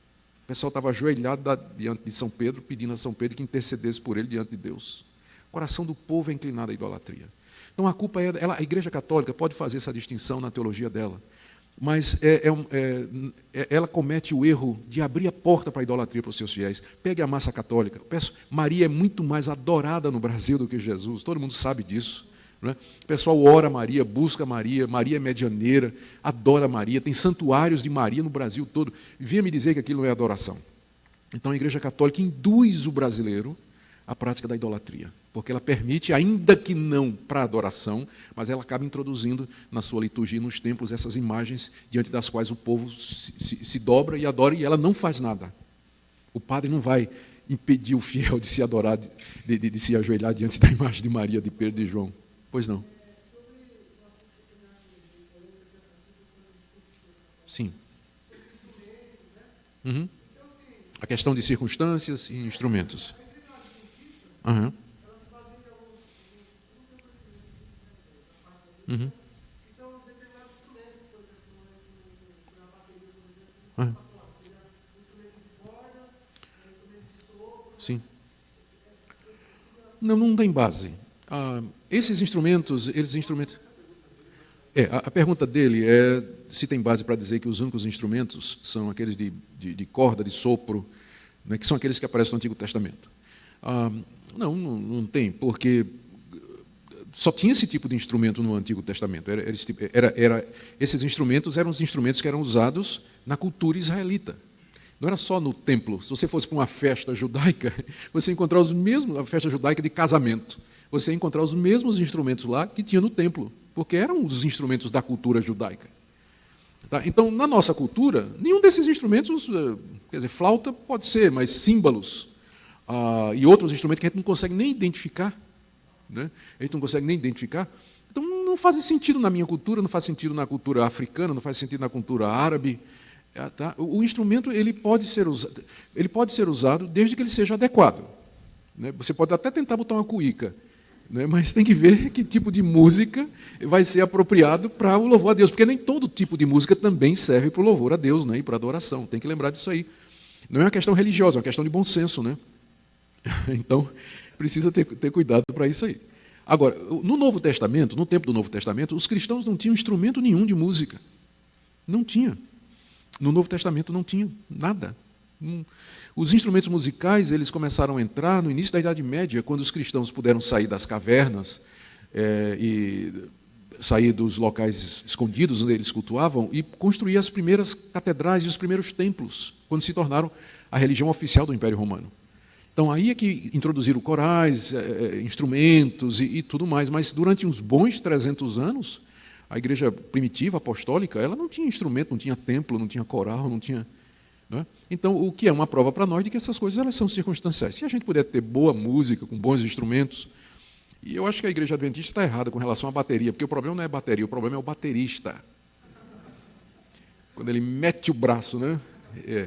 O pessoal estava ajoelhado diante de São Pedro, pedindo a São Pedro que intercedesse por ele diante de Deus. O coração do povo é inclinado à idolatria. Então a culpa é dela. A Igreja Católica pode fazer essa distinção na teologia dela, mas ela comete o erro de abrir a porta para a idolatria para os seus fiéis. Pegue a massa católica. Maria é muito mais adorada no Brasil do que Jesus, todo mundo sabe disso. O pessoal ora Maria, busca Maria, Maria é medianeira, adora Maria, tem santuários de Maria no Brasil todo. Venha me dizer que aquilo não é adoração. Então a Igreja Católica induz o brasileiro à prática da idolatria, porque ela permite, ainda que não para adoração, mas ela acaba introduzindo na sua liturgia, nos templos, essas imagens diante das quais o povo se dobra e adora, e ela não faz nada. O padre não vai impedir o fiel de se adorar, de se ajoelhar diante da imagem de Maria, de Pedro e de João. Pois não. Sim. Uhum. A questão de circunstâncias e instrumentos. Uhum. Uhum. Uhum. Sim. Não tem base. Esses instrumentos, a pergunta dele é se tem base para dizer que os únicos instrumentos são aqueles de corda, de sopro, né, que são aqueles que aparecem no Antigo Testamento. Não tem, porque só tinha esse tipo de instrumento no Antigo Testamento. Esses instrumentos eram os instrumentos que eram usados na cultura israelita. Não era só no templo. Se você fosse para uma festa judaica, você ia encontrar a festa judaica de casamento. Você ia encontrar os mesmos instrumentos lá que tinha no templo, porque eram os instrumentos da cultura judaica. Tá? Então, na nossa cultura, nenhum desses instrumentos, quer dizer, flauta pode ser, mas símbolos e outros instrumentos que a gente não consegue nem identificar, né? A gente não consegue nem identificar. Então, não faz sentido na minha cultura, não faz sentido na cultura africana, não faz sentido na cultura árabe. Tá? O instrumento ele pode ser usado desde que ele seja adequado. Né? Você pode até tentar botar uma cuíca, né? Mas tem que ver que tipo de música vai ser apropriado para o louvor a Deus, porque nem todo tipo de música também serve para o louvor a Deus, né? E para a adoração. Tem que lembrar disso aí. Não é uma questão religiosa, é uma questão de bom senso, né? Então, precisa ter cuidado para isso aí. Agora, no Novo Testamento, no tempo do Novo Testamento, os cristãos não tinham instrumento nenhum de música. Não tinha. No Novo Testamento não tinha nada. Os instrumentos musicais, eles começaram a entrar no início da Idade Média, quando os cristãos puderam sair das cavernas e sair dos locais escondidos onde eles cultuavam e construir as primeiras catedrais e os primeiros templos, quando se tornaram a religião oficial do Império Romano. Então, aí é que introduziram corais, instrumentos e tudo mais, mas durante uns bons 300 anos, a igreja primitiva, apostólica, ela não tinha instrumento, não tinha templo, não tinha coral, não tinha... Não é? Então, o que é uma prova para nós de que essas coisas elas são circunstanciais. Se a gente puder ter boa música, com bons instrumentos, e eu acho que a igreja adventista está errada com relação à bateria, porque o problema não é a bateria, o problema é o baterista. Quando ele mete o braço, né?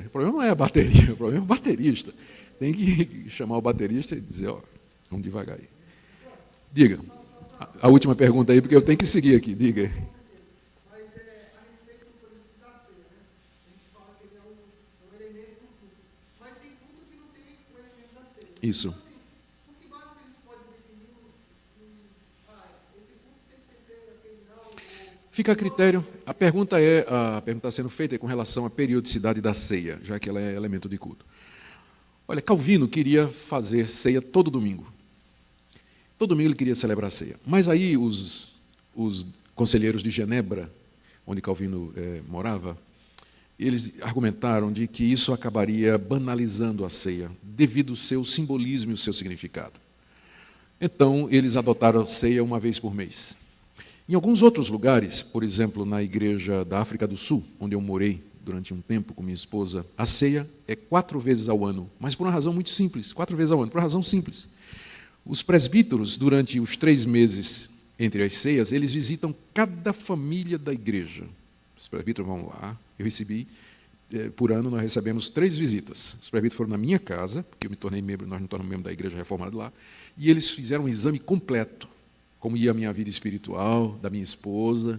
O problema não é a bateria, o problema é o baterista. Tem que chamar o baterista e dizer, ó, vamos devagar aí. Diga, a última pergunta aí, porque eu tenho que seguir aqui, diga aí. Mas a respeito do produto da ceia, né? A gente fala que ele é um elemento do culto. Mas tem culto que não tem o elemento da ceia. Isso. Então, assim, por que base que a gente pode definir esse culto tem que ter ceia, aquele não? Fica a critério. A pergunta está sendo feita com relação à periodicidade da ceia, já que ela é elemento de culto. Olha, Calvino queria fazer ceia todo domingo. Todo domingo ele queria celebrar a ceia. Mas aí os conselheiros de Genebra, onde Calvino morava, eles argumentaram de que isso acabaria banalizando a ceia, devido ao seu simbolismo e o seu significado. Então, eles adotaram a ceia uma vez por mês. Em alguns outros lugares, por exemplo, na igreja da África do Sul, onde eu morei durante um tempo com minha esposa, a ceia é 4 vezes ao ano, mas por uma razão muito simples, 4 vezes ao ano, por uma razão simples. Os presbíteros, durante os 3 meses entre as ceias, eles visitam cada família da igreja. Os presbíteros vão lá, eu recebi, por ano nós recebemos 3 visitas. Os presbíteros foram na minha casa, porque eu me tornei membro, nós nos tornamos membro da igreja reformada lá, e eles fizeram um exame completo, como ia a minha vida espiritual, da minha esposa.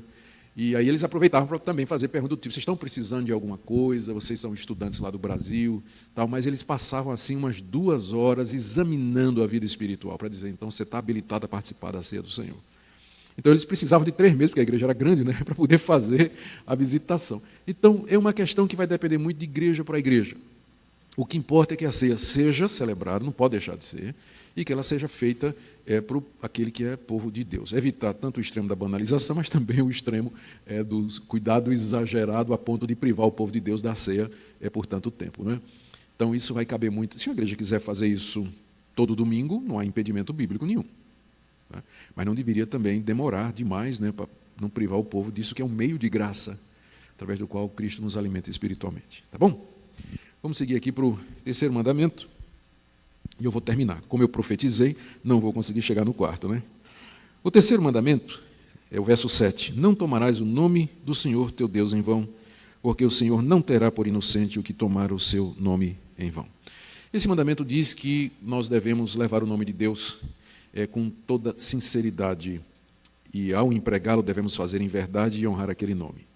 E aí eles aproveitavam para também fazer perguntas do tipo, vocês estão precisando de alguma coisa, vocês são estudantes lá do Brasil, tal, mas eles passavam assim umas 2 horas examinando a vida espiritual, para dizer, então você está habilitado a participar da ceia do Senhor. Então eles precisavam de 3 meses, porque a igreja era grande, né, para poder fazer a visitação. Então é uma questão que vai depender muito de igreja para igreja. O que importa é que a ceia seja celebrada, não pode deixar de ser, e que ela seja feita para aquele que é povo de Deus. Evitar tanto o extremo da banalização, mas também o extremo do cuidado exagerado a ponto de privar o povo de Deus da ceia por tanto tempo. Né? Então, isso vai caber muito. Se a igreja quiser fazer isso todo domingo, não há impedimento bíblico nenhum. Né? Mas não deveria também demorar demais, né, para não privar o povo disso, que é um meio de graça, através do qual Cristo nos alimenta espiritualmente. Tá bom? Vamos seguir aqui para o 3º mandamento. E eu vou terminar. Como eu profetizei, não vou conseguir chegar no 4º, né? O 3º mandamento é o verso 7. Não tomarás o nome do Senhor teu Deus em vão, porque o Senhor não terá por inocente o que tomar o seu nome em vão. Esse mandamento diz que nós devemos levar o nome de Deus com toda sinceridade e, ao empregá-lo, devemos fazer em verdade e honrar aquele nome.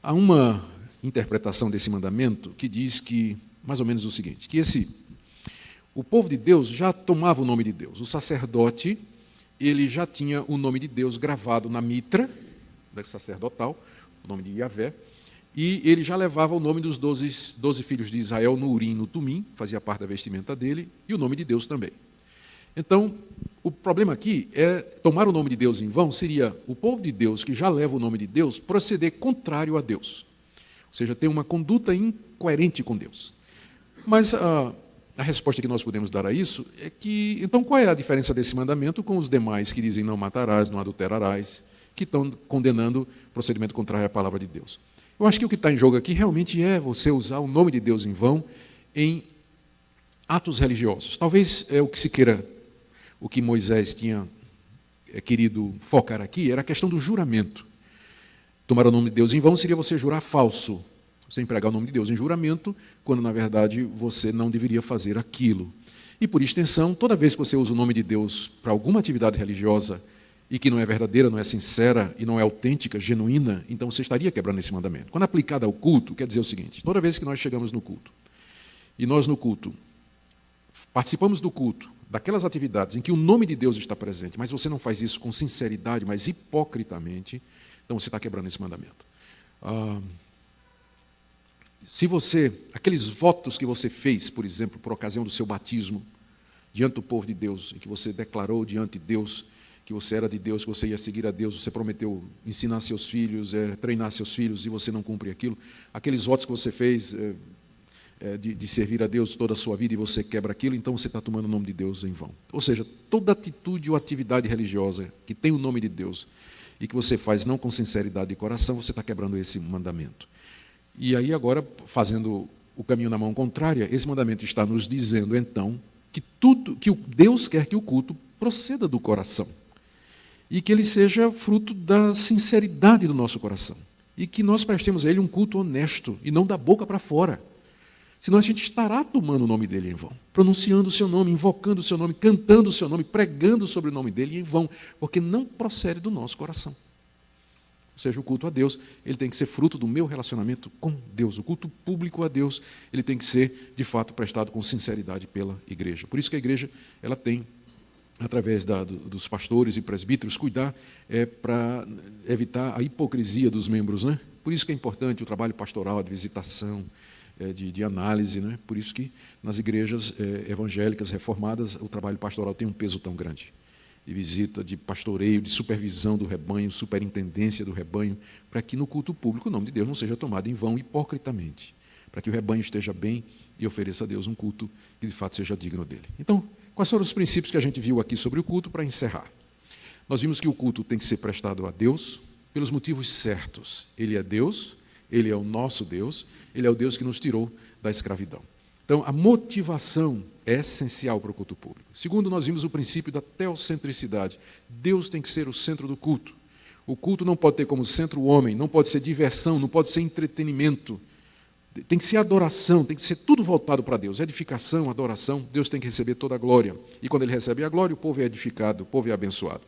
Há uma interpretação desse mandamento que diz que, mais ou menos o seguinte, que o povo de Deus já tomava o nome de Deus. O sacerdote, ele já tinha o nome de Deus gravado na mitra sacerdotal, o nome de Yahvé, e ele já levava o nome dos 12 filhos de Israel no Urim e no Tumim, fazia parte da vestimenta dele, e o nome de Deus também. Então, o problema aqui é tomar o nome de Deus em vão, seria o povo de Deus, que já leva o nome de Deus, proceder contrário a Deus. Ou seja, ter uma conduta incoerente com Deus. Mas a resposta que nós podemos dar a isso é que, então, qual é a diferença desse mandamento com os demais que dizem não matarás, não adulterarás, que estão condenando procedimento contrário à palavra de Deus? Eu acho que o que está em jogo aqui realmente é você usar o nome de Deus em vão em atos religiosos. Talvez o que se queira, o que Moisés tinha querido focar aqui, era a questão do juramento. Tomar o nome de Deus em vão seria você jurar falso, você empregar o nome de Deus em juramento, quando, na verdade, você não deveria fazer aquilo. E, por extensão, toda vez que você usa o nome de Deus para alguma atividade religiosa e que não é verdadeira, não é sincera e não é autêntica, genuína, então você estaria quebrando esse mandamento. Quando aplicado ao culto, quer dizer o seguinte, toda vez que nós chegamos no culto e nós no culto participamos do culto, daquelas atividades em que o nome de Deus está presente, mas você não faz isso com sinceridade, mas hipocritamente, então você está quebrando esse mandamento. Se você, aqueles votos que você fez, por exemplo, por ocasião do seu batismo, diante do povo de Deus, em que você declarou diante de Deus que você era de Deus, que você ia seguir a Deus, você prometeu ensinar seus filhos, treinar seus filhos, e você não cumpre aquilo, aqueles votos que você fez de servir a Deus toda a sua vida e você quebra aquilo, então você está tomando o nome de Deus em vão. Ou seja, toda atitude ou atividade religiosa que tem o nome de Deus e que você faz não com sinceridade de coração, você está quebrando esse mandamento. E aí agora, fazendo o caminho na mão contrária, esse mandamento está nos dizendo, então, que Deus quer que o culto proceda do coração e que ele seja fruto da sinceridade do nosso coração e que nós prestemos a ele um culto honesto e não da boca para fora. Senão a gente estará tomando o nome dele em vão, pronunciando o seu nome, invocando o seu nome, cantando o seu nome, pregando sobre o nome dele em vão, porque não procede do nosso coração. Ou seja, o culto a Deus, ele tem que ser fruto do meu relacionamento com Deus. O culto público a Deus, ele tem que ser, de fato, prestado com sinceridade pela igreja. Por isso que a igreja, ela tem, através dos pastores e presbíteros, cuidar para evitar a hipocrisia dos membros, né? Por isso que é importante o trabalho pastoral, de visitação, de análise, né? Por isso que nas igrejas evangélicas reformadas o trabalho pastoral tem um peso tão grande, de visita, de pastoreio, de supervisão do rebanho, superintendência do rebanho, para que no culto público o nome de Deus não seja tomado em vão hipocritamente, para que o rebanho esteja bem e ofereça a Deus um culto que de fato seja digno dele. Então, quais foram os princípios que a gente viu aqui sobre o culto para encerrar? Nós vimos que o culto tem que ser prestado a Deus pelos motivos certos. Ele é Deus, ele é o nosso Deus, ele é o Deus que nos tirou da escravidão. Então, a motivação é essencial para o culto público. Segundo, nós vimos o princípio da teocentricidade. Deus tem que ser o centro do culto. O culto não pode ter como centro o homem, não pode ser diversão, não pode ser entretenimento. Tem que ser adoração, tem que ser tudo voltado para Deus. Edificação, adoração, Deus tem que receber toda a glória. E quando ele recebe a glória, o povo é edificado, o povo é abençoado.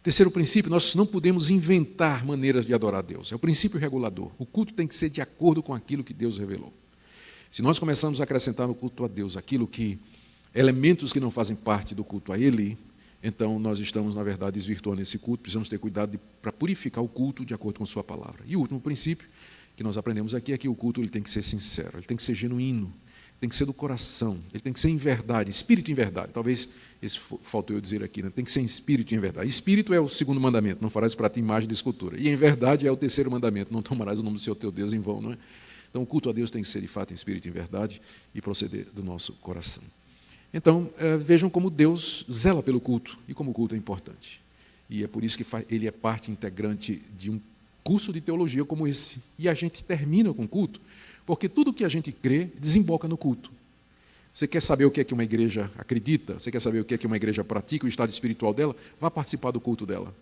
Terceiro princípio, nós não podemos inventar maneiras de adorar a Deus. É o princípio regulador. O culto tem que ser de acordo com aquilo que Deus revelou. Se nós começarmos a acrescentar no culto a Deus elementos que não fazem parte do culto a Ele, então nós estamos, na verdade, desvirtuando esse culto. Precisamos ter cuidado para purificar o culto de acordo com sua palavra. E o último princípio que nós aprendemos aqui é que o culto ele tem que ser sincero, ele tem que ser genuíno, tem que ser do coração, ele tem que ser em verdade, espírito em verdade. Talvez isso faltou eu dizer aqui, né? Tem que ser em espírito e em verdade. Espírito é o segundo mandamento, não farás para ti imagem de escultura. E em verdade é o terceiro mandamento, não tomarás o nome do Senhor teu Deus em vão, não é? Então o culto a Deus tem que ser de fato em espírito e em verdade e proceder do nosso coração. Então vejam como Deus zela pelo culto e como o culto é importante. E é por isso que ele é parte integrante de um curso de teologia como esse. E a gente termina com o culto, porque tudo que a gente crê desemboca no culto. Você quer saber o que é que uma igreja acredita? Você quer saber o que é que uma igreja pratica, o estado espiritual dela? Vá participar do culto dela.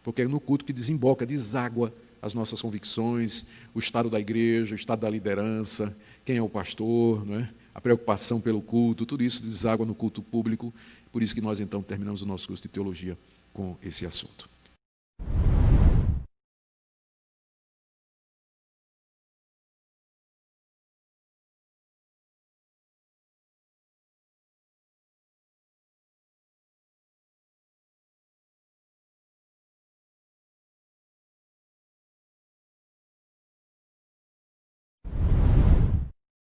Porque é no culto que desemboca, deságua as nossas convicções, o estado da igreja, o estado da liderança, quem é o pastor, não é? A preocupação pelo culto, tudo isso deságua no culto público. Por isso que nós, então, terminamos o nosso curso de teologia com esse assunto.